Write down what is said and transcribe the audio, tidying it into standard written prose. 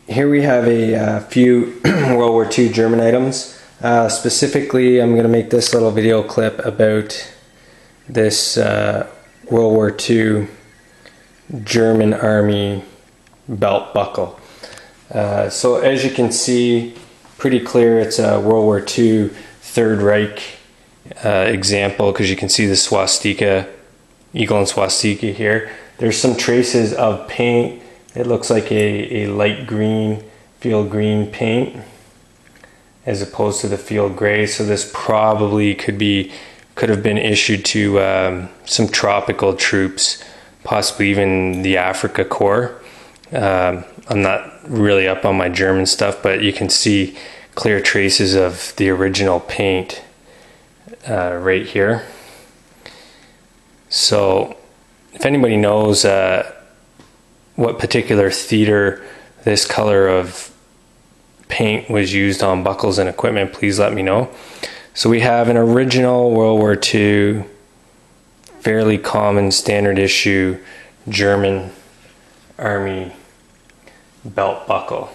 Here we have a few World War II German items. Specifically, I'm going to make this little video clip about this World War II German Army belt buckle. So as you can see, pretty clear it's a World War II Third Reich example, because you can see the swastika, eagle and swastika here. There's some traces of paint. It looks like a light green, field green paint as opposed to the field gray. So this probably could have been issued to some tropical troops, possibly even the Africa Corps. I'm not really up on my German stuff, but you can see clear traces of the original paint right here. So if anybody knows what particular theater this color of paint was used on buckles and equipment, please let me know. So we have an original World War II, fairly common standard issue German Army belt buckle.